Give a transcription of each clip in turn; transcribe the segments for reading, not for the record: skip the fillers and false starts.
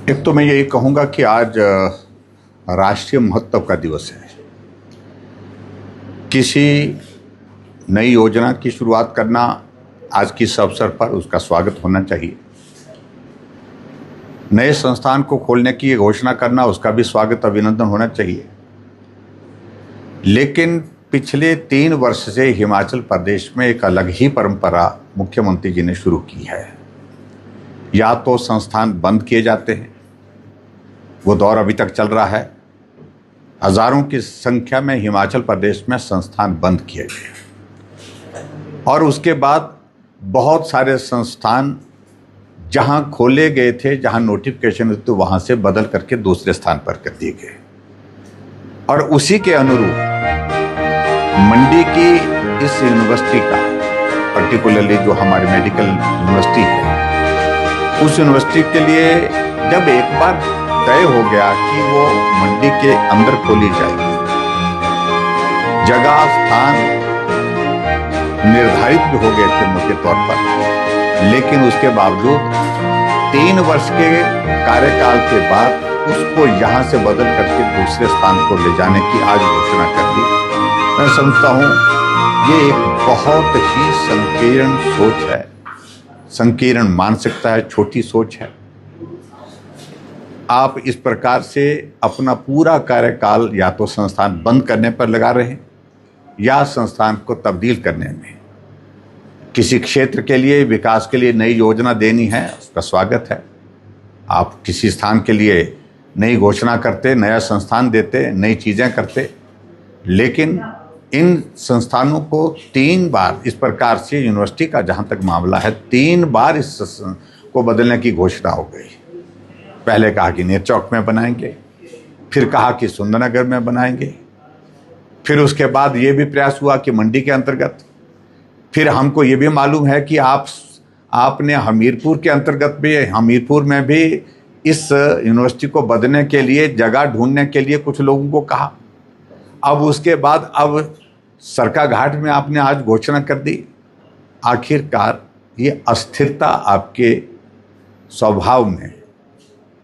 एक तो मैं यही कहूँगा कि आज राष्ट्रीय महत्व का दिवस है। किसी नई योजना की शुरुआत करना आज की इस अवसर पर उसका स्वागत होना चाहिए। नए संस्थान को खोलने की घोषणा करना उसका भी स्वागत अभिनंदन होना चाहिए। लेकिन पिछले 3 वर्ष से हिमाचल प्रदेश में एक अलग ही परंपरा मुख्यमंत्री जी ने शुरू की है। या तो संस्थान बंद किए जाते हैं, वो दौर अभी तक चल रहा है। हजारों की संख्या में हिमाचल प्रदेश में संस्थान बंद किए गए और उसके बाद बहुत सारे संस्थान जहां खोले गए थे, जहां नोटिफिकेशन तो वहां से बदल करके दूसरे स्थान पर कर दिए गए। और उसी के अनुरूप मंडी की इस यूनिवर्सिटी का, पर्टिकुलरली जो हमारी मेडिकल यूनिवर्सिटी है, उस यूनिवर्सिटी के लिए जब एक बार तय हो गया कि वो मंडी के अंदर खोली जाएगी, जगह स्थान निर्धारित भी हो गए थे मोटे तौर पर, लेकिन उसके बावजूद 3 वर्ष के कार्यकाल के बाद उसको यहां से बदल करके दूसरे स्थान को ले जाने की आज घोषणा कर दी। मैं समझता हूं ये एक बहुत ही संकीर्ण सोच है, संकीर्ण मानसिकता है, छोटी सोच है। आप इस प्रकार से अपना पूरा कार्यकाल या तो संस्थान बंद करने पर लगा रहे हैं या संस्थान को तब्दील करने में। किसी क्षेत्र के लिए, विकास के लिए नई योजना देनी है, उसका स्वागत है। आप किसी स्थान के लिए नई घोषणा करते, नया संस्थान देते, नई चीज़ें करते, लेकिन इन संस्थानों को 3 बार इस प्रकार से, यूनिवर्सिटी का जहाँ तक मामला है, 3 बार इस को बदलने की घोषणा हो गई। पहले कहा कि नेरचौक में बनाएंगे, फिर कहा कि सुंदरनगर में बनाएंगे, फिर उसके बाद ये भी प्रयास हुआ कि मंडी के अंतर्गत, फिर हमको ये भी मालूम है कि आपने हमीरपुर के अंतर्गत भी, हमीरपुर में भी इस यूनिवर्सिटी को बदलने के लिए, जगह ढूंढने के लिए कुछ लोगों को कहा। अब उसके बाद अब सरकाघाट में आपने आज घोषणा कर दी। आखिरकार ये अस्थिरता आपके स्वभाव में,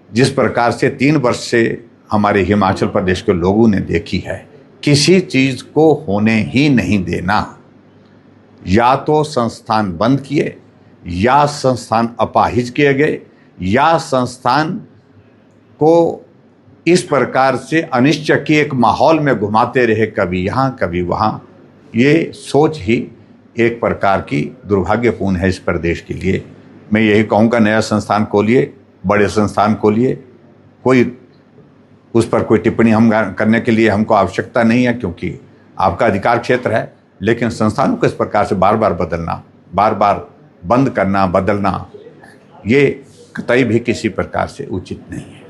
जिस प्रकार से 3 वर्ष से हमारे हिमाचल प्रदेश के लोगों ने देखी है, किसी चीज़ को होने ही नहीं देना। या तो संस्थान बंद किए, या संस्थान अपाहिज किए गए, या संस्थान को इस प्रकार से अनिश्चित के एक माहौल में घुमाते रहे, कभी यहाँ कभी वहाँ। ये सोच ही एक प्रकार की दुर्भाग्यपूर्ण है इस प्रदेश के लिए। मैं यही कहूँगा, नया संस्थान खोलिए, बड़े संस्थान खोलिए। कोई उस पर कोई टिप्पणी हम करने के लिए हमको आवश्यकता नहीं है, क्योंकि आपका अधिकार क्षेत्र है। लेकिन संस्थानों को इस प्रकार से बार बार बदलना, बार बार बंद करना, बदलना, ये कतई भी किसी प्रकार से उचित नहीं है।